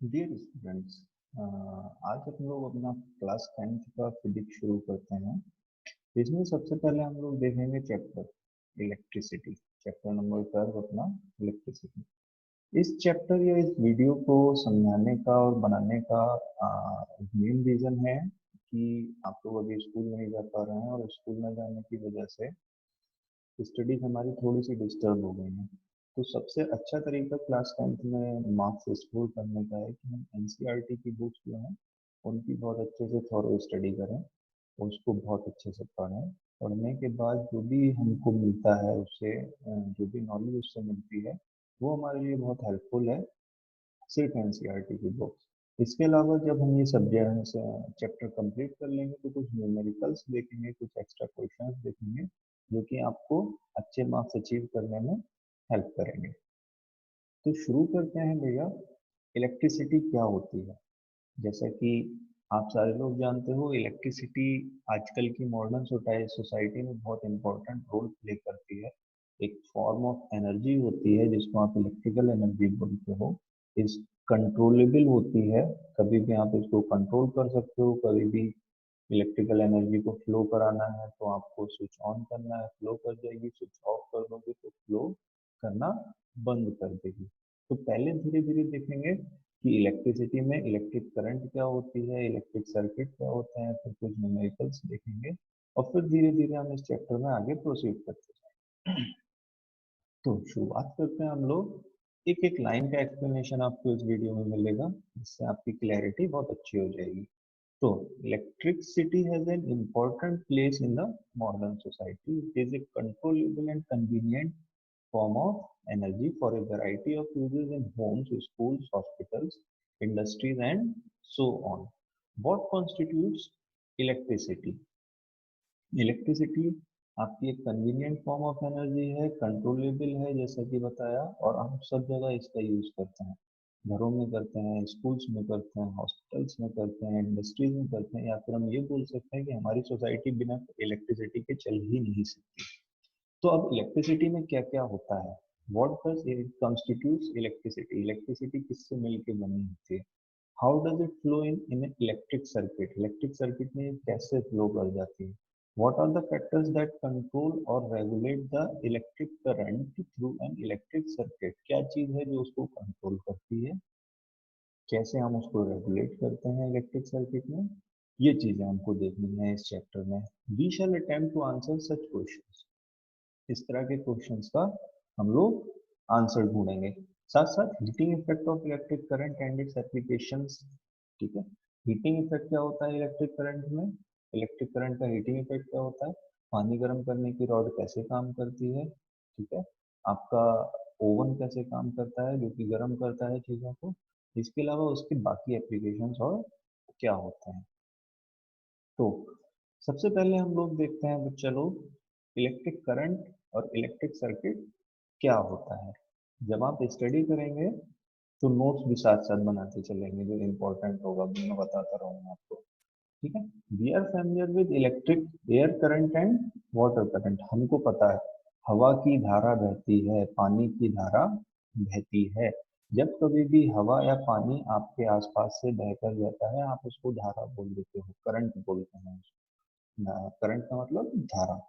Dear students, आज हम लोग अपना क्लास 10th का फिजिक्स शुरू करते हैं। इसमें सबसे पहले हम लोग देखेंगे चैप्टर इलेक्ट्रिसिटी। चैप्टर नंबर 12 अपना इलेक्ट्रिसिटी। इस चैप्टर या इस वीडियो को समझाने का और बनाने का मेन रीजन है कि आप लोग अभी स्कूल नहीं जा पा रहे हैं और स्कूल न जाने की वजह से स्टडीज हमारी थोड़ी सी डिस्टर्ब हो गई है। तो सबसे अच्छा तरीका क्लास 10th में मार्क्स स्कोर करने का है कि हम एनसीईआरटी की बुक्स जो हैं उनकी बहुत अच्छे से थॉरो स्टडी करें और उसको बहुत अच्छे से पढ़ें। पढ़ने के बाद जो भी हमको मिलता है उससे जो भी नॉलेज उससे मिलती है वो हमारे लिए बहुत हेल्पफुल है, सिर्फ एनसीईआरटी की बुक्स। इसके अलावा जब हम ये सब्जेक्ट चैप्टर कंप्लीट कर लेंगे तो कुछ न्यूमेरिकल्स देखेंगे, कुछ एक्स्ट्रा क्वेश्चंस देखेंगे जो कि आपको अच्छे मार्क्स अचीव करने में हेल्प करेंगे। तो शुरू करते हैं भैया। इलेक्ट्रिसिटी क्या होती है? जैसा कि आप सारे लोग जानते हो, इलेक्ट्रिसिटी आजकल की मॉडर्न सोसाइटी में बहुत इंपॉर्टेंट रोल प्ले करती है। एक फॉर्म ऑफ एनर्जी होती है जिसको आप इलेक्ट्रिकल एनर्जी बोलते हो। इस कंट्रोलेबल होती है, कभी भी आप इसको कंट्रोल कर सकते हो। कभी भी इलेक्ट्रिकल एनर्जी को फ्लो कराना है तो आपको स्विच ऑन करना है, फ्लो कर जाएगी। स्विच ऑफ कर दोगे तो फ्लो करना बंद कर देगी। तो पहले धीरे धीरे देखेंगे कि इलेक्ट्रिसिटी में इलेक्ट्रिक करंट क्या होती है, इलेक्ट्रिक सर्किट क्या होता है, फिर कुछ न्यूमेरिकल्स देखेंगे और फिर धीरे धीरे हम इस चैप्टर में आगे प्रोसीड करते हैं। तो शुरुआत करते हैं हम लोग। एक एक लाइन का एक्सप्लेनेशन आपको इस वीडियो में मिलेगा जिससे आपकी क्लैरिटी बहुत अच्छी हो जाएगी। तो electricity has an important place in the modern society. It is a controllable and convenient form of energy for a variety of uses in homes, schools, hospitals, industries, and so on. What constitutes electricity? Electricity आपकी एक convenient form of energy है, controllable है जैसा कि बताया, और हम सब जगह इसका यूज करते हैं। घरों में करते हैं, स्कूल्स में करते हैं, हॉस्पिटल्स में करते हैं, इंडस्ट्रीज में करते हैं, या फिर हम ये बोल सकते हैं कि हमारी सोसाइटी बिना इलेक्ट्रिसिटी के चल ही नहीं सकती। तो अब इलेक्ट्रिसिटी में क्या क्या होता है? What does it constitutes electricity? Electricity किससे मिलकर बनी होती है? How does it flow in electric circuit? Electric circuit में ये कैसे फ्लो कर जाती है? What are the factors that control or regulate the electric current through an electric circuit? क्या चीज है जो उसको कंट्रोल करती है? कैसे हम उसको रेगुलेट करते हैं इलेक्ट्रिक सर्किट में? ये चीजें हमको देखनी है इस चैप्टर में। We shall attempt to answer such questions. इस तरह के क्वेश्चंस का हम लोग आंसर ढूंढेंगे। साथ साथ heating effect of electric current and it's applications. ठीक है, हीटिंग इफेक्ट क्या होता है इलेक्ट्रिक करंट में? इलेक्ट्रिक करंट का हीटिंग इफेक्ट क्या होता है? पानी गर्म करने की रॉड कैसे काम करती है? ठीक है, आपका ओवन कैसे काम करता है जो कि गर्म करता है चीज़ों को? इसके अलावा उसके बाकी एप्लीकेशंस और क्या होते हैं। तो सबसे पहले हम लोग देखते हैं बच्चा लोग, इलेक्ट्रिक करंट और इलेक्ट्रिक सर्किट क्या होता है। जब आप स्टडी करेंगे तो नोट्स भी साथ साथ बनाते चलेंगे, जो इम्पोर्टेंट होगा वो मैं बताता रहूंगा आपको। ठीक है, we are familiar with electric air current and water current. हमको पता है हवा की धारा बहती है, पानी की धारा बहती है। जब कभी भी हवा या पानी आपके आसपास से बहकर जाता है आप उसको धारा बोल देते हो, करंट बोलते हैं। करंट का मतलब धारा।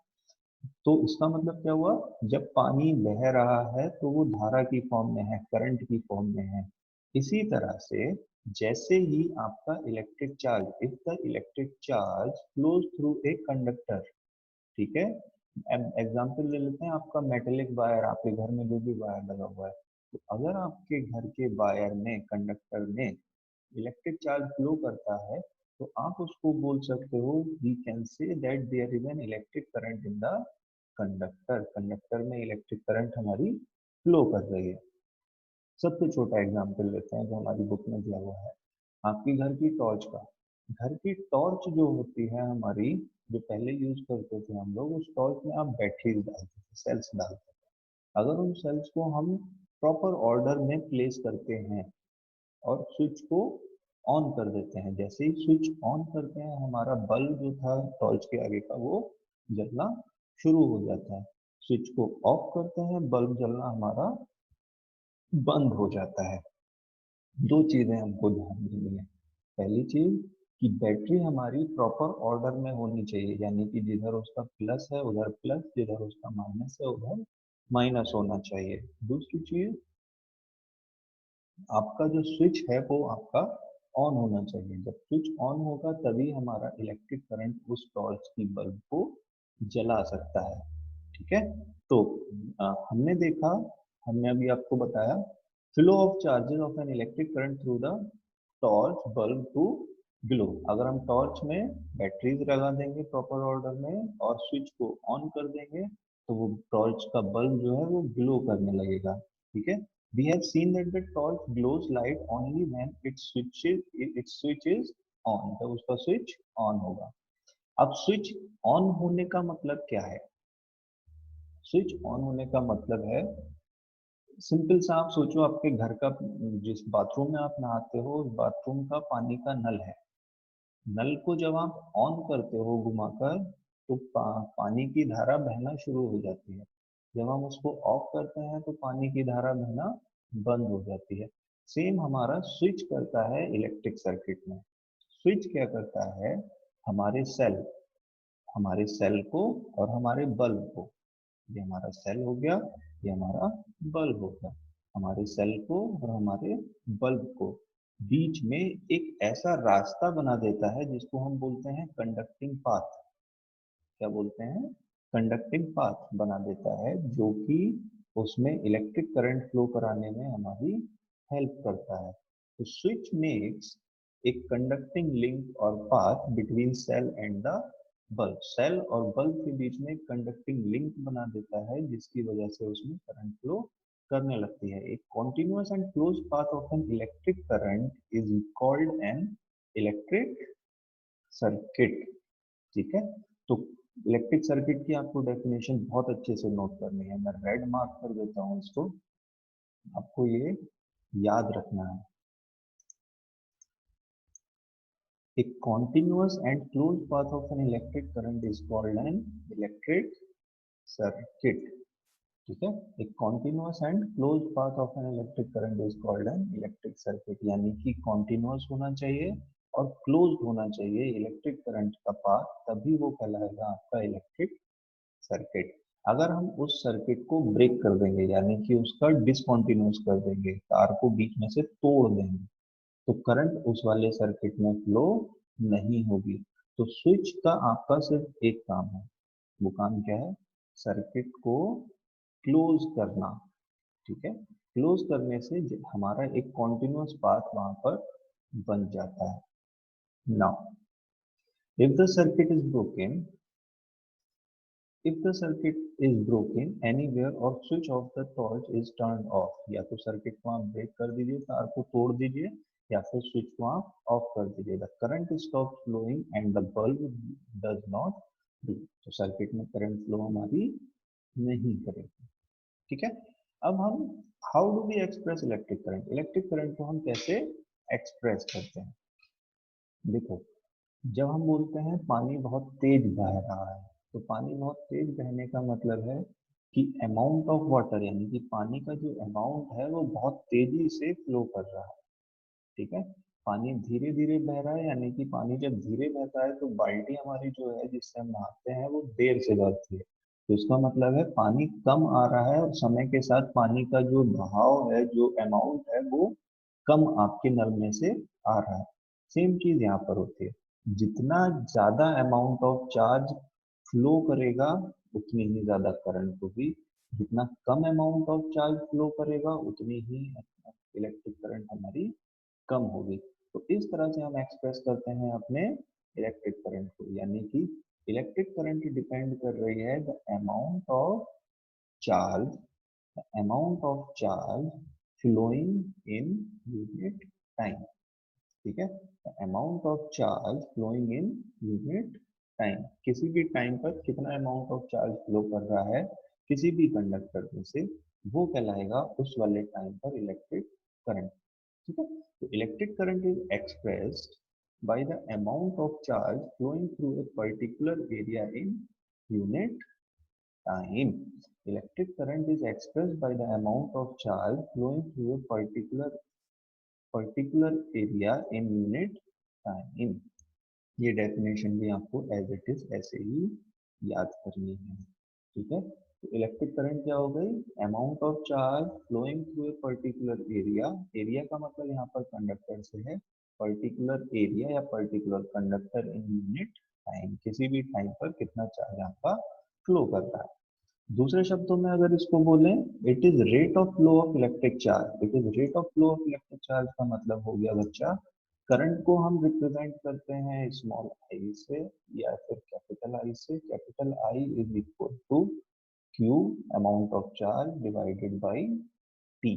तो इसका मतलब क्या हुआ? जब पानी बह रहा है तो वो धारा की फॉर्म में है, करंट की फॉर्म में है। इसी तरह से जैसे ही आपका electric charge, if the electric charge flows through a conductor, ठीक है, एग्जाम्पल ले लेते हैं आपका मेटेलिक वायर, आपके घर में जो भी वायर लगा हुआ है। तो अगर आपके घर के वायर में, कंडक्टर में इलेक्ट्रिक चार्ज फ्लो करता है तो आप उसको बोल सकते हो, we can say that there is an electric current in the conductor. Conductor में इलेक्ट्रिक करंट हमारी फ्लो कर रही है। सबसे छोटा एग्जांपल लेते हैं जो हमारी बुक में दिया हुआ है, आपकी घर की टॉर्च का। घर की टॉर्च जो होती है हमारी, जो पहले यूज करते थे हम लोग, उस टॉर्च में आप बैटरी डालते थे, सेल्स डालते थे। अगर उन सेल्स को हम प्रॉपर ऑर्डर में प्लेस करते हैं और स्विच को ऑन कर देते हैं, जैसे ही स्विच ऑन करते हैं हमारा बल्ब जो था टॉर्च के आगे का वो जलना शुरू हो जाता है। स्विच को ऑफ करते हैं, बल्ब जलना हमारा बंद हो जाता है। दो चीजें हमको ध्यान देनी है। पहली चीज कि बैटरी हमारी प्रॉपर ऑर्डर में होनी चाहिए, यानी कि जिधर उसका प्लस है उधर प्लस, जिधर उसका माइनस है उधर माइनस होना चाहिए। दूसरी चीज, आपका जो स्विच है वो आपका ऑन होना चाहिए। जब स्विच ऑन होगा तभी हमारा इलेक्ट्रिक करंट उस टॉर्च की बल्ब को जला सकता है। ठीक है। तो हमने देखा, हमने अभी आपको बताया flow of charges of an electric current through the torch bulb to glow. अगर हम टॉर्च में बैटरीज लगा देंगे प्रॉपर ऑर्डर में और स्विच को ऑन कर देंगे तो वो टॉर्च का बल्ब जो है वो ग्लो करने लगेगा। ठीक है। We have seen that the torch glows light only when its switch is on, जब उसका स्विच ऑन होगा। अब स्विच ऑन होने का मतलब क्या है? स्विच ऑन होने का मतलब है, सिंपल सा आप सोचो, आपके घर का जिस बाथरूम में आप नहाते हो उस बाथरूम का पानी का नल है। नल को जब आप ऑन करते हो घुमाकर तो पानी की धारा बहना शुरू हो जाती है। जब हम उसको ऑफ करते हैं तो पानी की धारा बहना बंद हो जाती है। सेम हमारा स्विच करता है इलेक्ट्रिक सर्किट में। स्विच क्या करता है, हमारे सेल को और हमारे बल्ब को, ये हमारा सेल हो गया, ये हमारा बल्ब हो गया, हमारे सेल को और हमारे बल्ब को बीच में एक ऐसा रास्ता बना देता है जिसको हम बोलते हैं कंडक्टिंग पाथ। क्या बोलते हैं? कंडक्टिंग पाथ बना देता है, जो कि उसमें इलेक्ट्रिक करंट फ्लो कराने में हमारी हेल्प करता है। तो स्विच मेक्स एक कंडक्टिंग लिंक और path between cell and the bulb. Cell और बल्ब के बीच में कंडक्टिंग लिंक बना देता है जिसकी वजह से उसमें करंट फ्लो करने लगती है। एक continuous and close path of an electric current is called an electric circuit. ठीक है। तो इलेक्ट्रिक सर्किट की आपको डेफिनेशन बहुत अच्छे से नोट करनी है, मैं रेड मार्क कर देता हूँ इसको, आपको ये याद रखना है। A continuous and closed path of an electric current is called an electric circuit. ठीक है। एक continuous and close path of an electric current is called an electric circuit, यानी कि कॉन्टिन्यूस होना चाहिए और क्लोज होना चाहिए इलेक्ट्रिक करंट का पाथ, तभी वो कहलाएगा आपका इलेक्ट्रिक सर्किट। अगर हम उस सर्किट को ब्रेक कर देंगे, यानी कि उसका डिसकॉन्टिन्यूस कर देंगे, तार को बीच में से तोड़ देंगे, तो करंट उस वाले सर्किट में फ्लो नहीं होगी। तो स्विच का आपका सिर्फ एक काम है, वो काम क्या है? सर्किट को क्लोज करना। ठीक है। क्लोज करने से हमारा एक कॉन्टिन्यूअस पाथ वहां पर बन जाता है। Now if the circuit is broken, if the circuit is broken anywhere or switch of the torch is turned off, या तो सर्किट को आप ब्रेक कर दीजिए, तार को तोड़ दीजिए, या फिर स्विच को आप ऑफ कर दीजिए, the current stop flowing and the bulb does not do. तो सर्किट में करंट फ्लो हमारी नहीं करेगी। ठीक है। अब हम how do we express electric current, electric current को हम कैसे एक्सप्रेस करते हैं? देखो, जब हम बोलते हैं पानी बहुत तेज बह रहा है, तो पानी बहुत तेज बहने का मतलब है कि अमाउंट ऑफ वाटर, यानी कि पानी का जो अमाउंट है वो बहुत तेजी से फ्लो कर रहा है। ठीक है। पानी धीरे धीरे बह रहा है, यानी कि पानी जब धीरे बहता है तो बाल्टी हमारी जो है जिससे हम नहाते हैं वो देर से भरती है। तो इसका मतलब है पानी कम आ रहा है और समय के साथ पानी का जो बहाव है, जो अमाउंट है वो कम आपके नल में से आ रहा है। सेम चीज यहाँ पर होती है, जितना ज्यादा अमाउंट ऑफ चार्ज फ्लो करेगा उतनी ही ज्यादा करंट होगी, जितना कम अमाउंट ऑफ चार्ज फ्लो करेगा उतनी ही इलेक्ट्रिक करंट हमारी कम होगी। तो इस तरह से हम एक्सप्रेस करते हैं अपने इलेक्ट्रिक करंट को, यानी कि इलेक्ट्रिक करंट डिपेंड कर रही है the amount of charge, amount of charge flowing in unit time. ठीक है। Amount of charge flowing in unit time, किसी भी टाइम पर कितना अमाउंट ऑफ चार्ज फ्लो कर रहा है किसी भी कंडक्टर में से, वो कहलाएगा उस वाले टाइम पर इलेक्ट्रिक करंट। ठीक है। तो electric current is expressed by the amount of charge flowing through a particular area in unit time. Electric current is expressed by the amount of charge flowing through a particular particular area in unit time. ये definition भी आपको as it is ऐसे ही याद करनी है, ठीक है। तो इलेक्ट्रिक करंट क्या हो गई, amount of charge flowing through a particular area. Area का मतलब यहाँ पर कंडक्टर से है, पर्टिकुलर एरिया या particular conductor in unit time, किसी भी टाइम पर कितना चार्ज आपका फ्लो कर रहा है। दूसरे शब्दों में अगर इसको बोलें, it is rate of flow of electric charge. It is rate of flow of electric charge का मतलब हो गया बच्चा, करंट को हम रिप्रेजेंट करते हैं स्मॉल आई से या फिर कैपिटल आई से। Capital I is equal to Q amount of charge divided by T,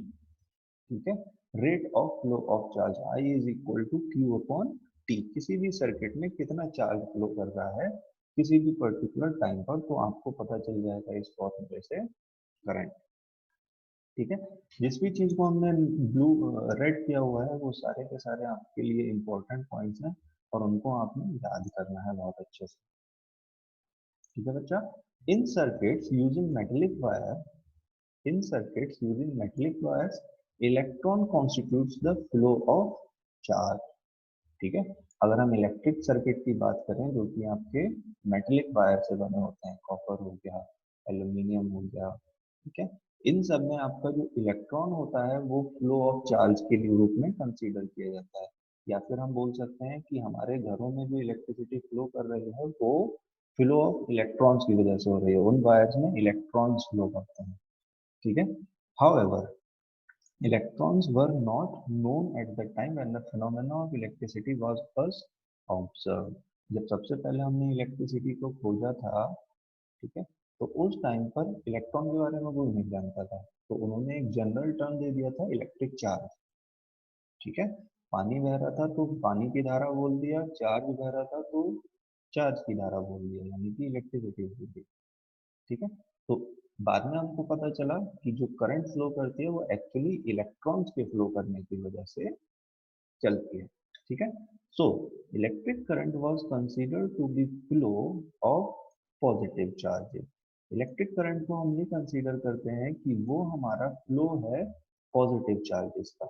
ठीक है। Rate of flow of charge I is equal to Q upon T. किसी भी सर्किट में कितना चार्ज फ्लो कर रहा है किसी भी पर्टिकुलर टाइम पर, तो आपको पता चल जाएगा इस फॉर्मूले से करंट, ठीक है। जिस भी चीज को हमने ब्लू रेड किया हुआ है वो सारे के सारे आपके लिए इंपॉर्टेंट पॉइंट्स हैं और उनको आपने याद करना है बहुत अच्छे से, ठीक है बच्चा। In circuits using metallic wire, in circuits using metallic wires, electron constitutes the flow of charge, ठीक है। अगर हम इलेक्ट्रिक सर्किट की बात करें जो कि आपके मेटेलिक वायर से बने होते हैं, कॉपर हो गया, एल्यूमिनियम हो गया, ठीक है, इन सब में आपका जो इलेक्ट्रॉन होता है वो फ्लो ऑफ चार्ज के रूप में कंसीडर किया जाता है। या फिर हम बोल सकते हैं कि हमारे घरों में जो इलेक्ट्रिसिटी फ्लो कर रही है वो फ्लो ऑफ इलेक्ट्रॉन्स की वजह से हो रही है, उन वायर्स में इलेक्ट्रॉन्स फ्लो करते हैं, ठीक है। However, electrons were not known at the time when the phenomena of electricity was first observed. जब सबसे पहले हमने इलेक्ट्रिसिटी को खोजा था, ठीक है, तो उस टाइम पर इलेक्ट्रॉन के बारे में कोई नहीं जानता था, तो उन्होंने एक जनरल टर्म दे दिया था इलेक्ट्रिक चार्ज, ठीक है। पानी बह रहा था तो पानी की धारा बोल दिया, चार्ज बह रहा था तो चार्ज की धारा बोल दिया, यानी कि इलेक्ट्रिसिटी बोल दी, ठीक है। तो बाद में हमको पता चला कि जो करंट फ्लो करती है वो एक्चुअली इलेक्ट्रॉन्स के फ्लो करने की वजह से चलती है, ठीक है। So electric current was considered to be flow of positive charges. Electric current को हम ये कंसीडर करते हैं कि वो हमारा फ्लो है पॉजिटिव चार्जेस का।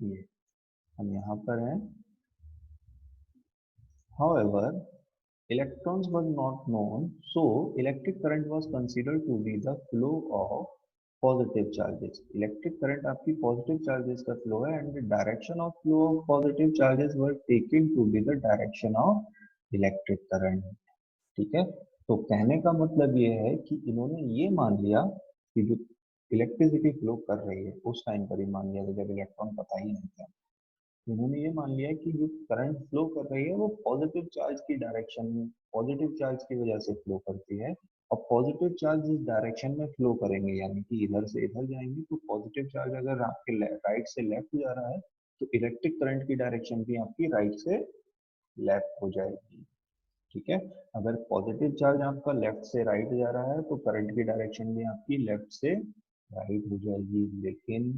ये हम यहाँ पर हैं। However, electrons were not known, so electric current was considered to be the flow of positive charges. Electric current आपकी positive charges का flow है and the direction of flow of positive charges were taken to be the direction of electric current. ठीक है, तो कहने का मतलब ये है कि इन्होंने ये मान लिया कि जो इलेक्ट्रिसिटी फ्लो कर रही है उस टाइम पर ही मान लिया था जब इलेक्ट्रॉन पता ही नहीं था, उन्होंने ये मान लिया कि जो करंट फ्लो कर रही है वो पॉजिटिव चार्ज की डायरेक्शन में, पॉजिटिव चार्ज की वजह से फ्लो करती है। और पॉजिटिव चार्ज इस डायरेक्शन में फ्लो करेंगे, यानी कि इधर से इधर जाएंगे, तो पॉजिटिव चार्ज अगर आपके राइट से लेफ्ट जा रहा है तो इलेक्ट्रिक करंट की डायरेक्शन भी आपकी राइट से लेफ्ट हो जाएगी, ठीक है। अगर पॉजिटिव चार्ज आपका लेफ्ट से राइट जा रहा है तो करंट की डायरेक्शन भी आपकी लेफ्ट से राइट हो जाएगी। लेकिन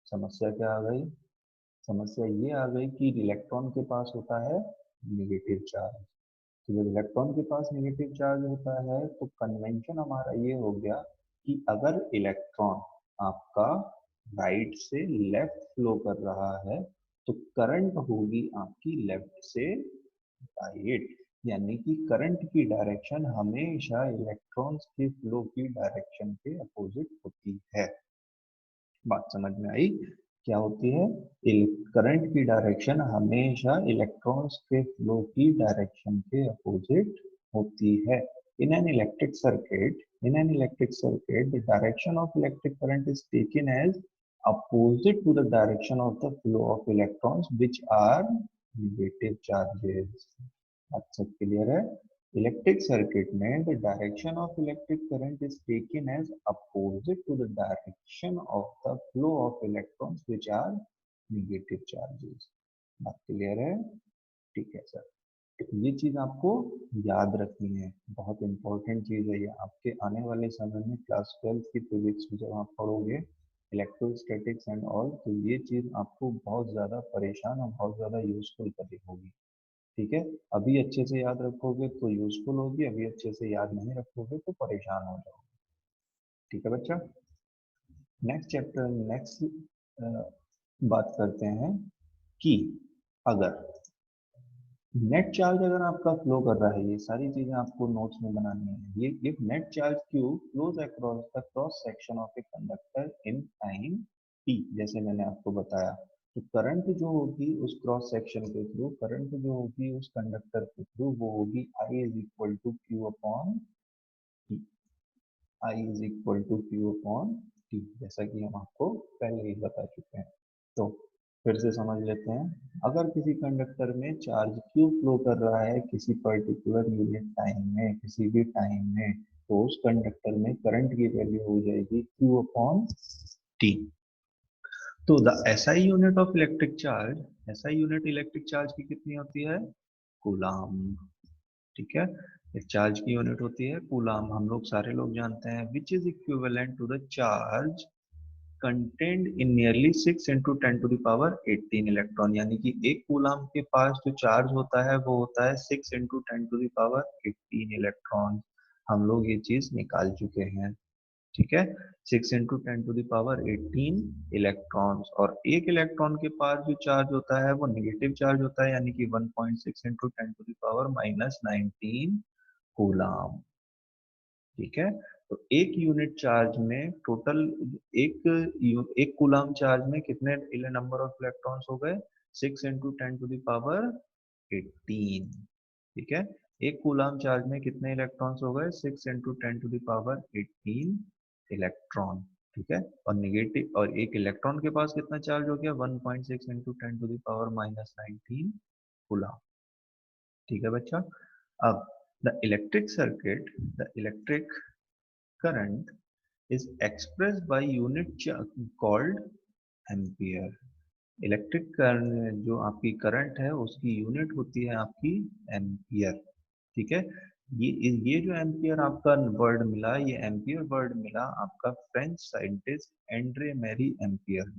समस्या क्या आ गई, समस्या ये आ गई कि इलेक्ट्रॉन के पास होता है नेगेटिव चार्ज। तो जब इलेक्ट्रॉन के पास नेगेटिव चार्ज होता है तो कन्वेंशन हमारा ये हो गया कि अगर इलेक्ट्रॉन आपका राइट से लेफ्ट फ्लो कर रहा है तो करंट होगी आपकी लेफ्ट से राइट, यानी कि करंट की डायरेक्शन हमेशा इलेक्ट्रॉन्स के फ्लो की डायरेक्शन के अपोजिट होती है। बात समझ में आई, क्या होती है, करंट की डायरेक्शन हमेशा इलेक्ट्रॉन्स के फ्लो की डायरेक्शन के अपोजिट होती है। In an electric circuit, in an electric circuit the direction of electric current is taken as opposite to the direction of the flow of electrons which are negative charges। बात सब clear है। Electric circuit में the direction of electric current is taken as opposite to the direction of the flow of electrons which are negative charges. बात clear है, ठीक है sir. ये चीज आपको याद रखनी है, बहुत इंपॉर्टेंट चीज है ये आपके आने वाले समय में क्लास 12 की फिजिक्स में जब आप पढ़ोगे इलेक्ट्रोस्टैटिक्स एंड ऑल, तो ये चीज आपको बहुत ज्यादा परेशान और बहुत ज्यादा यूजफुल करी होगी, ठीक है। अभी अच्छे से याद रखोगे तो यूजफुल होगी, अभी अच्छे से याद नहीं रखोगे तो परेशान हो जाओगे, ठीक है बच्चा। नेक्स्ट चैप्टर, नेक्स्ट बात करते हैं कि अगर नेट चार्ज अगर आपका फ्लो कर रहा है, ये सारी चीजें आपको नोट्स में बनानी है। ये if net charge Q flows across the cross section of a conductor in time t, जैसे मैंने आपको बताया, तो करंट जो होगी उस क्रॉस सेक्शन के थ्रू, करंट जो होगी उस कंडक्टर के थ्रू, वो होगी I is equal to Q upon t. I is equal to Q upon t, जैसा कि हम आपको पहले ही बता चुके हैं। तो फिर से समझ लेते हैं। अगर किसी कंडक्टर में चार्ज क्यू फ्लो कर रहा है किसी पर्टिकुलर यूनिट टाइम में, किसी भी टाइम में, तो उस कंडक्टर में करंट की वैल्यू हो जाएगी क्यू अपॉन टी। तो the SI unit of electric charge, SI unit electric charge की कितनी होती है? कूलाम। ठीक है, एक चार्ज की यूनिट होती है कूलाम, हम लोग सारे लोग जानते हैं, which is equivalent to the charge content in nearly 6 into 10 to the power 18 electron, यानी कि एक कूलाम के पास जो चार्ज होता है वो होता है 6 into 10 to the power 18 electron. हम लोग ये चीज निकाल चुके हैं। ठीक है, 6 into 10 to the power 18 electrons, और एक इलेक्ट्रॉन के पास जो चार्ज होता है वो नेगेटिव चार्ज होता है, यानी कि 1.6 into 10 to the power minus 19 coulomb. ठीक है, तो एक यूनिट चार्ज में टोटल एक कूलाम चार्ज में कितने नंबर ऑफ इलेक्ट्रॉन्स हो गए? 6 इंटू 10 टू द पावर 18। ठीक है, एक कूलाम चार्ज में कितने इलेक्ट्रॉन्स हो गए? 6 into 10 to the power 18 electron. ठीक है, और नेगेटिव, और एक इलेक्ट्रॉन के पास कितना चार्ज हो गया? 1.6 into 10 to the power minus 19 coulomb. ठीक है बच्चा, अब the electric circuit, the electric current is expressed by unit called ampere. Electric current जो आपकी करंट है उसकी यूनिट होती है आपकी एम्पियर। ठीक है, ये जो एम्पियर आपका वर्ड मिला, ये एम्पियर वर्ड मिला आपका French scientist Andre Marie Ampere.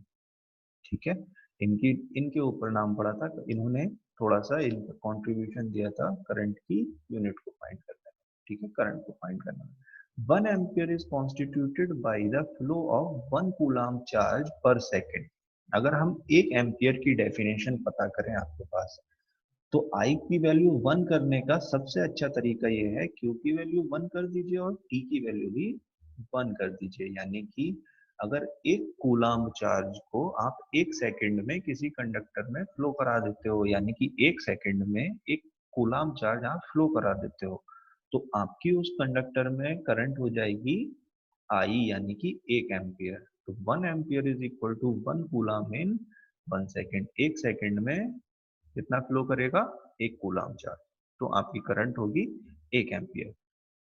ठीक है, इनकी इनके ऊपर नाम पड़ा था, इन्होंने थोड़ा सा इनका कॉन्ट्रीब्यूशन दिया था करंट की यूनिट को फाइंड करने में। ठीक है, करंट को फाइंड करने में 1 ampere is constituted by the flow of 1 coulomb charge पर सेकेंड। अगर हम 1 एम्पियर की डेफिनेशन पता करें आपके पास, तो आई की वैल्यू 1 करने का सबसे अच्छा तरीका ये है, क्यू की वैल्यू 1 कर दीजिए और टी की वैल्यू भी 1 कर दीजिए। यानी कि अगर एक कूलाम चार्ज को आप 1 सेकंड में किसी कंडक्टर में फ्लो करा देते हो, यानी कि 1 सेकंड में एक कूलाम चार्ज आप फ्लो करा देते हो, तो आपकी उस कंडक्टर में करंट हो जाएगी आई, यानी कि 1 एम्पियर। तो 1 ampere is equal to 1 coulomb in 1 second. 1 second में कितना फ्लो करेगा? 1 कूलाम चार्ज। तो आपकी करंट होगी 1 एम्पियर।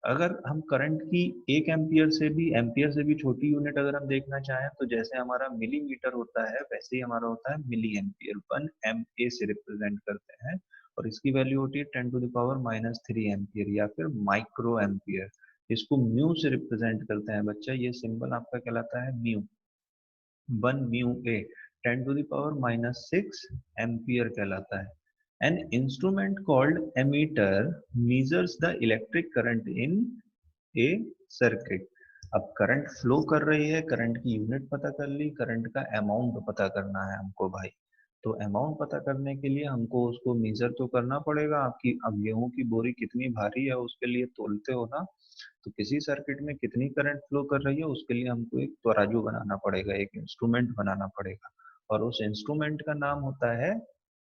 अगर हम करंट की 1 एम्पियर से भी छोटी यूनिट अगर हम देखना चाहें, तो जैसे हमारा मिलीमीटर होता है वैसे ही हमारा होता है मिली एम्पियर, 1 MA से रिप्रेजेंट करते हैं, और इसकी वैल्यू होती है 10 to the power minus 3 ampere या फिर माइक्रो एम्पियर। इसको म्यू से रिप्रेजेंट करते हैं बच्चा, ये सिंबल आपका कहलाता है mu, 1 mu A, 10 to the power minus 6 ampere कहलाता है। An instrument called ammeter measures the electric current in a circuit। अब करंट फ्लो कर रही है, करंट की यूनिट पता कर ली, करंट का अमाउंट पता करना है हमको भाई। तो अमाउंट पता करने के लिए हमको उसको मेजर तो करना पड़ेगा। आपकी अब गेहूं की बोरी कितनी भारी है उसके लिए तोलते हो ना, तो किसी सर्किट में कितनी करंट फ्लो कर रही है उसके लिए हमको एक तराजू बनाना पड़ेगा, एक इंस्ट्रूमेंट बनाना पड़ेगा, और उस इंस्ट्रूमेंट का नाम होता है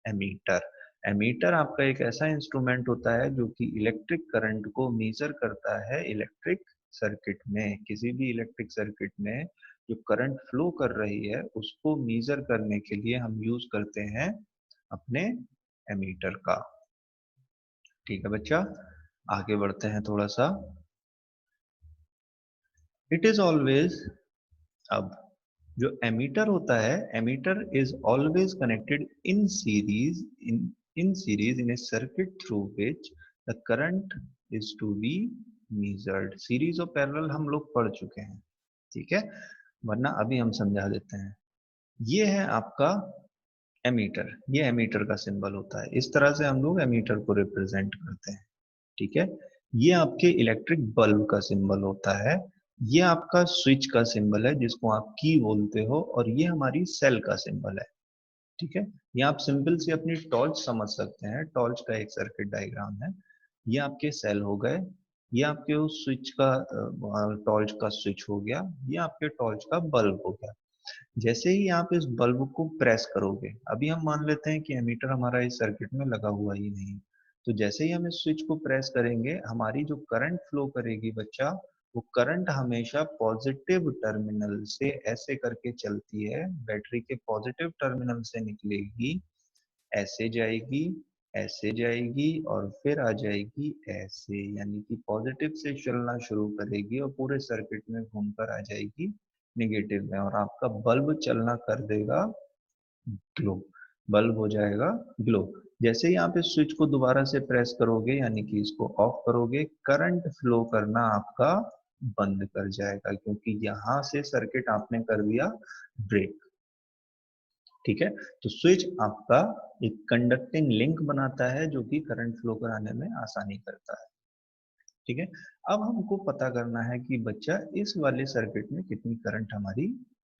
एमीटर। एमीटर आपका एक ऐसा इंस्ट्रूमेंट होता है जो कि इलेक्ट्रिक करंट को मेजर करता है इलेक्ट्रिक सर्किट में। किसी भी इलेक्ट्रिक सर्किट में जो करंट फ्लो कर रही है उसको मेजर करने के लिए हम यूज करते हैं अपने एमीटर का। ठीक है बच्चा, आगे बढ़ते हैं थोड़ा सा। इट इज ऑलवेज, अब जो एमीटर होता है, ammeter is always connected in series in series in a circuit through which the current is to be measured. Series और पैरेलल हम लोग पढ़ चुके हैं, ठीक है, वरना अभी हम समझा देते हैं। ये है आपका एमीटर, ये एमीटर का सिंबल होता है, इस तरह से हम लोग एमीटर को रिप्रेजेंट करते हैं। ठीक है, ये आपके इलेक्ट्रिक बल्ब का सिंबल होता है, ये आपका स्विच का सिंबल है जिसको आप की बोलते हो, और ये हमारी सेल का सिंबल है। ठीक है, ये आप सिंपल सी अपनी टॉर्च समझ सकते हैं। टॉर्च का एक सर्किट डायग्राम है। ये आपके सेल हो गए, ये आपके उस स्विच का टॉर्च का स्विच हो गया, ये आपके टॉर्च का बल्ब हो गया। जैसे ही आप इस बल्ब को प्रेस करोगे, अभी हम मान लेते हैं कि एमीटर हमारा इस सर्किट में लगा हुआ ही नहीं, तो जैसे ही हम इस स्विच को प्रेस करेंगे, हमारी जो करंट फ्लो करेगी बच्चा, वो करंट हमेशा पॉजिटिव टर्मिनल से ऐसे करके चलती है। बैटरी के पॉजिटिव टर्मिनल से निकलेगी, ऐसे जाएगी, ऐसे जाएगी और फिर आ जाएगी ऐसे, यानी कि पॉजिटिव से चलना शुरू करेगी और पूरे सर्किट में घूमकर आ जाएगी नेगेटिव में, और आपका बल्ब चलना कर देगा ग्लो। बल्ब हो जाएगा ग्लो। जैसे ही आप इस स्विच को दोबारा से प्रेस करोगे, यानी कि इसको ऑफ करोगे, करंट फ्लो करना आपका बंद कर जाएगा, क्योंकि यहां से सर्किट आपने कर दिया ब्रेक। ठीक है, तो स्विच आपका एक कंडक्टिंग लिंक बनाता है जो कि करंट फ्लो कराने में आसानी करता है। ठीक है, अब हमको पता करना है कि बच्चा इस वाले सर्किट में कितनी करंट हमारी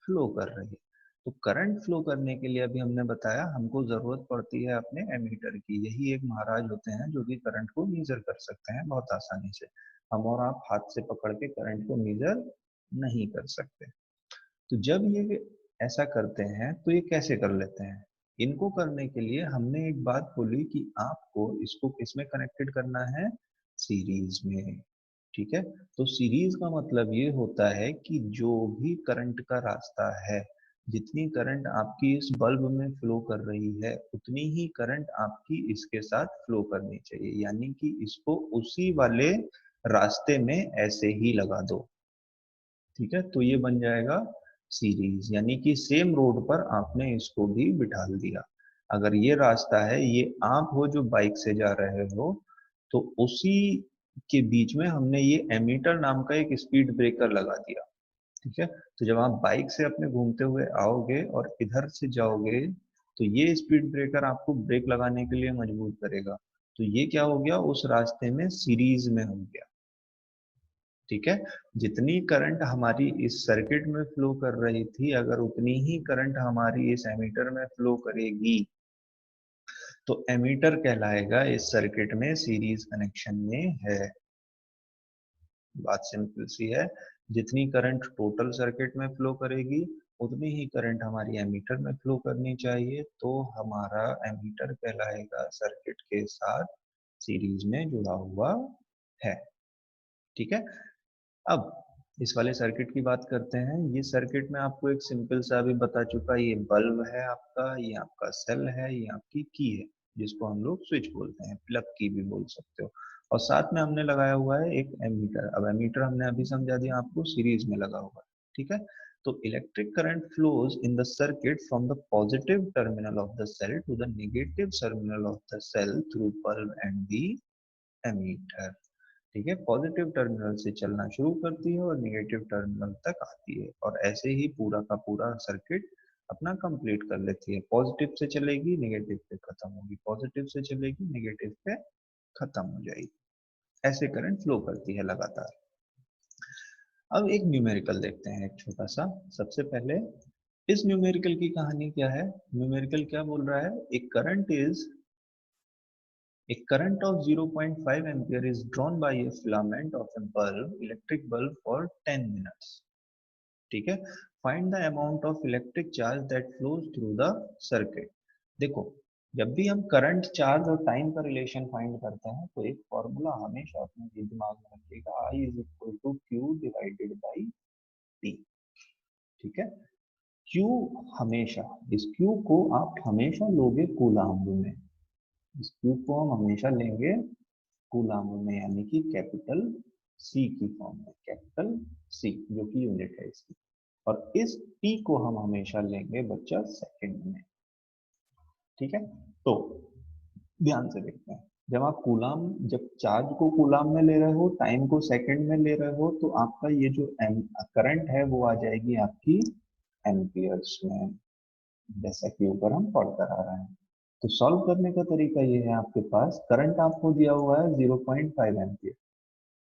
फ्लो कर रही है। तो करंट फ्लो करने के लिए अभी हमने बताया हमको जरूरत पड़ती है अपने एमीटर की। यही एक महाराज होते हैं जो कि करंट को मेजर कर सकते हैं बहुत आसानी से। हम और आप हाथ से पकड़ के करंट को मेजर नहीं कर सकते। तो जब ये ऐसा करते हैं तो ये कैसे कर लेते हैं? इनको करने के लिए हमने एक बात बोली कि आपको इसको किसमें कनेक्टेड करना है? सीरीज में। ठीक है, तो सीरीज का मतलब ये होता है कि जो भी करंट का रास्ता है, जितनी करंट आपकी इस बल्ब में फ्लो कर रही है, उतनी ही करंट आपकी इसके साथ फ्लो करनी चाहिए, यानी कि इसको उसी वाले रास्ते में ऐसे ही लगा दो। ठीक है, तो ये बन जाएगा सीरीज, यानी कि सेम रोड पर आपने इसको भी बिठा दिया। अगर ये रास्ता है, ये आप हो जो बाइक से जा रहे हो, तो उसी के बीच में हमने ये एमीटर नाम का एक स्पीड ब्रेकर लगा दिया। ठीक है, तो जब आप बाइक से अपने घूमते हुए आओगे और इधर से जाओगे, तो ये स्पीड ब्रेकर आपको ब्रेक लगाने के लिए मजबूर करेगा। तो ये क्या हो गया, उस रास्ते में सीरीज में हो गया। ठीक है, जितनी करंट हमारी इस सर्किट में फ्लो कर रही थी, अगर उतनी ही करंट हमारी इस एमीटर में फ्लो करेगी, तो एमीटर कहलाएगा इस सर्किट में सीरीज कनेक्शन में है। बात सिंपल सी है, जितनी करंट टोटल सर्किट में फ्लो करेगी, उतनी ही करंट हमारी एमीटर में फ्लो करनी चाहिए, तो हमारा एमीटर कहलाएगा सर्किट के साथ सीरीज में जुड़ा हुआ है। ठीक है, अब इस वाले सर्किट की बात करते हैं। ये सर्किट में आपको एक सिंपल सा भी बता चुका, ये बल्ब है आपका, ये आपका सेल है, ये आपकी की है, जिसको हम लोग स्विच बोलते हैं, प्लग की भी बोल सकते हो। और साथ में हमने लगाया हुआ है एक एमीटर। अब एमीटर हमने अभी समझा दिया आपको, सीरीज में लगा हुआ है। ठीक है, तो electric current flows in the circuit from the positive terminal of the cell to the negative terminal of the cell through bulb and the ammeter. ठीक है, पॉजिटिव टर्मिनल से चलना शुरू करती है और निगेटिव टर्मिनल तक आती है, और ऐसे ही पूरा का पूरा सर्किट अपना कंप्लीट कर लेती है। पॉजिटिव से चलेगी, नेगेटिव पे खत्म होगी, पॉजिटिव से चलेगी, नेगेटिव पे खत्म हो जाएगी। ऐसे करंट फ्लो करती है लगातार। अब एक न्यूमेरिकल देखते हैं, एक छोटा सा। सबसे पहले इस न्यूमेरिकल की कहानी क्या है? न्यूमेरिकल क्या बोल रहा है? एक current is A current of 0.5 ampere is drawn by a filament of a bulb, electric bulb for 10 minutes. ठीक है, find the amount of electric charge that flows through the circuit. देखो, जब भी हम करंट, चार्ज और time का relation find करते हैं, तो एक फॉर्मूला हमेशा अपने दिमाग में रखिएगा, I is equal to Q divided by T. ठीक है, Q हमेशा, इस Q को आप हमेशा लोगे कूलाम्ब में। इस Q को हम हमेशा लेंगे कूलाम्ब में, यानी कि कैपिटल सी की फॉर्म में, कैपिटल सी जो कि यूनिट है इसकी। और इस टी को हम हमेशा लेंगे बच्चा सेकंड में। ठीक है, तो ध्यान से देखते हैं, जब आप कूलाम, जब चार्ज को कूलाम में ले रहे हो, टाइम को सेकंड में ले रहे हो, तो आपका ये जो करंट है वो आ जाएगी आपकी एम्पियर्स में, जैसा कि ऊपर हम पढ़कर आ रहे हैं। तो सॉल्व करने का तरीका ये है, आपके पास करंट आपको दिया हुआ है 0.5 एम्पियर।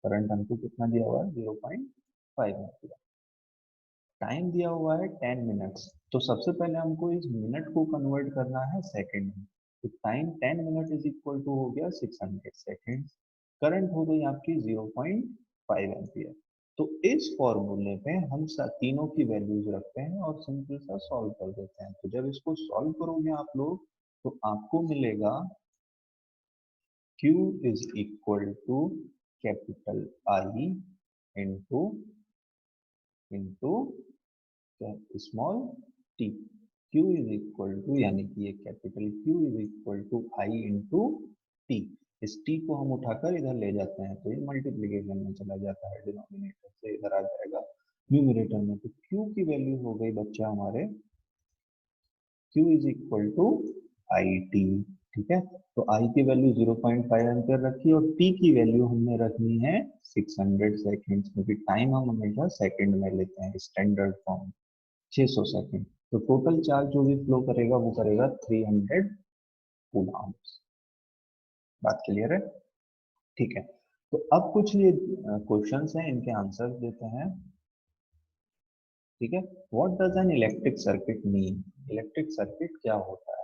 करंट हमको कितना दिया हुआ है? 0.5 एम्पियर। टाइम दिया हुआ है 10 मिनट्स। तो सबसे पहले हमको इस मिनट को कन्वर्ट करना है सेकंड में। तो time 10 minute is equal to हो गया 600 सेकेंड। करंट हो गई आपकी 0.5 एम्पियर। तो इस फॉर्मूले पे हम तीनों की वैल्यूज रखते हैं और सिंपल सा सॉल्व कर देते हैं। तो जब इसको सॉल्व करोगे आप लोग तो आपको मिलेगा Q is equal to capital I into into small t। Q is equal to यानी कि ये capital Q is equal to I into T. इस t को हम उठाकर इधर ले जाते हैं तो ये मल्टीप्लीकेशन में चला जाता है, डिनोमिनेटर से इधर आ जाएगा न्यूमरेटर में। तो Q की वैल्यू हो गई बच्चा हमारे Q is equal to I T. ठीक है, तो I की वैल्यू 0.5 एम्पियर रखी और T की वैल्यू हमने रखनी है 600 सेकेंड्स, क्योंकि टाइम हम हमेशा सेकंड में लेते हैं स्टैंडर्ड फॉर्म। 600 सेकेंड। तो टोटल चार्ज जो भी फ्लो करेगा वो करेगा 300 कूलम्स। बात क्लियर है? ठीक है, तो अब कुछ ये क्वेश्चंस हैं, इनके आंसर देते हैं। ठीक है, what does an electric circuit mean? Electric circuit क्या होता है?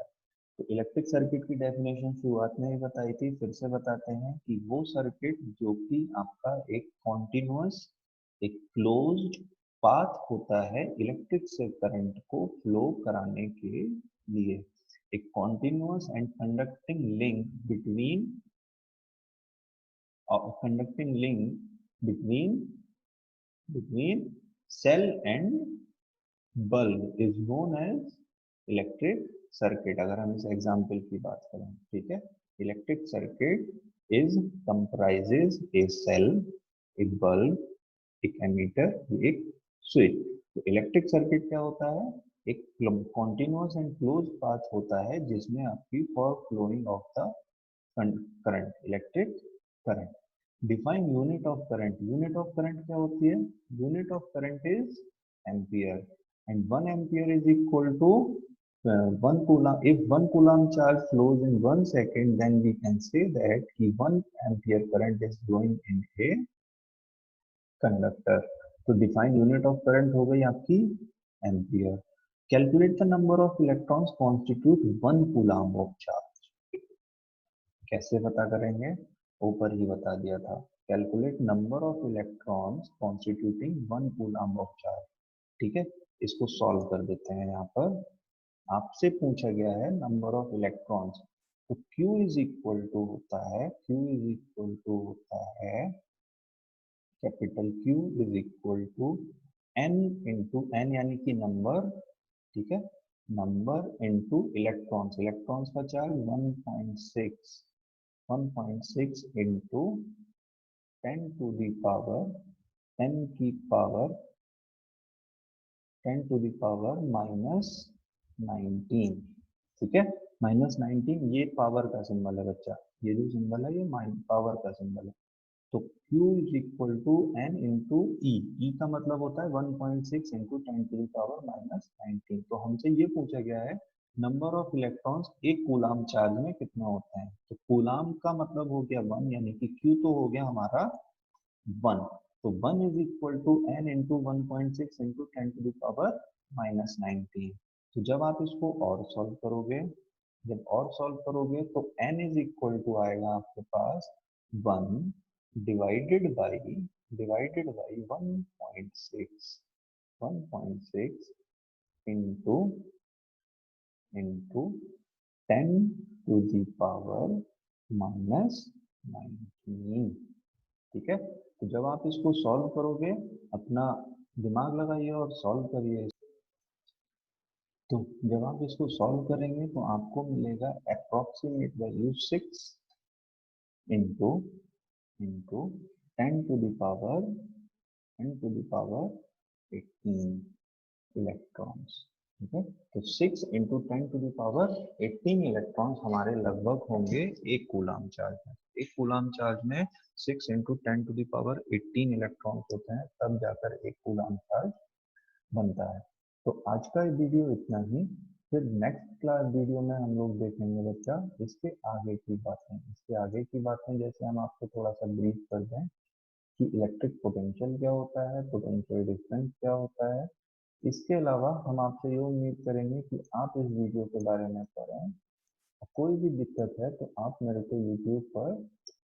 तो इलेक्ट्रिक सर्किट की डेफिनेशन शुरुआत में ही बताई थी, फिर से बताते हैं कि वो सर्किट जो कि आपका एक कॉन्टिन्यूअस, एक क्लोज्ड पाथ होता है इलेक्ट्रिक से करंट को फ्लो कराने के लिए। एक continuous and conducting link between conducting link between cell and bulb is known as electric circuit. अगर हम इस एग्जाम्पल की बात करें, ठीक है, electric circuit is comprises a cell, एक बल्ब, एक एमीटर, एक स्विच। तो इलेक्ट्रिक सर्किट क्या होता है? एक कॉन्टिन्यूअस एंड क्लोज पाथ होता है जिसमें आपकी for flowing of the current, electric current. Define unit of current. Unit of current क्या होती है? Unit of current is ampere and 1 ampere is equal to 1 coulomb. If 1 coulomb charge flows in 1 second, then we can say that कि 1 ampere current is flowing in a conductor. तो define unit of current हो गई आपकी ampere. Calculate the number of electrons constitute 1 coulomb of charge. कैसे पता करेंगे? ऊपर ही बता दिया था। Calculate number of electrons constituting 1 coulomb of charge. ठीक है, इसको सॉल्व कर देते हैं। यहाँ पर आपसे पूछा गया है नंबर ऑफ इलेक्ट्रॉन्स, तो Q इज इक्वल टू होता है, Q इज इक्वल टू होता है capital Q is equal to N into N यानी कि नंबर, ठीक है, नंबर इंटू इलेक्ट्रॉन्स। इलेक्ट्रॉन्स का charge 1.6 into 10 to the power 10 की पावर 10 टू दी पावर -19। ठीक है, -19 ये पावर का सिंबल है बच्चा, ये जो सिंबल है ये पावर का सिंबल है। तो Q is equal to N into e. E का मतलब होता है 1.6 इंटू 10 टू दी पावर -19। तो हमसे ये पूछा गया है नंबर ऑफ इलेक्ट्रॉन्स एक कूलाम चार्ज में कितना होता है। तो कूलाम का मतलब हो गया 1, यानी कि Q तो हो गया हमारा 1। तो 1 is equal to N into 1.6 into 10 to the power -19। तो जब आप इसको और सॉल्व करोगे, जब और सॉल्व करोगे तो N इज इक्वल टू आएगा आपके पास 1 divided by 1.6 into into 10 to the power -19। ठीक है, तो जब आप इसको सॉल्व करोगे, अपना दिमाग लगाइए और सॉल्व करिए। तो जब आप इसको सॉल्व करेंगे तो आपको मिलेगा approximate value 6 into into 10 to the power 18 electrons. ठीक है, तो 6 into 10 to the power 18 electrons हमारे लगभग होंगे एक कूलाम चार्ज में। एक कूलाम चार्ज में 6 into 10 to the power 18 electrons होते हैं, तब जाकर एक कूलाम चार्ज बनता है। तो आज का वीडियो इतना ही। फिर नेक्स्ट क्लास वीडियो में हम लोग देखेंगे बच्चा इसके आगे की बातें। इसके आगे की बातें जैसे हम आपको थोड़ा सा ब्रीफ कर दें कि इलेक्ट्रिक पोटेंशियल क्या होता है, पोटेंशियल डिफरेंस क्या होता है, इसके अलावा हम आपसे ये उम्मीद करेंगे कि आप इस वीडियो के बारे में पढ़ें। कोई भी दिक्कत है तो आप मेरे को यूट्यूब पर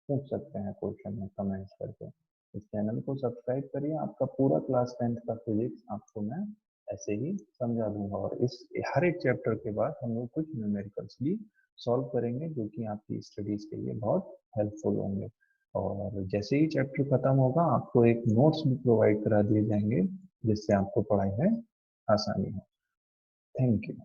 पूछ सकते हैं क्वेश्चन में कमेंट्स करके। इस चैनल को सब्सक्राइब करिए, आपका पूरा क्लास 10th का फिजिक्स आपको मैं ऐसे ही समझा दूंगा। और इस हर एक चैप्टर के बाद हम लोग कुछ न्यूमेरिकल्स भी सॉल्व करेंगे जो कि आपकी स्टडीज के लिए बहुत हेल्पफुल होंगे। और जैसे ही चैप्टर खत्म होगा आपको एक नोट्स भी प्रोवाइड करा दिए जाएंगे जिससे आपको पढ़ाई में आसानी हो। Thank you.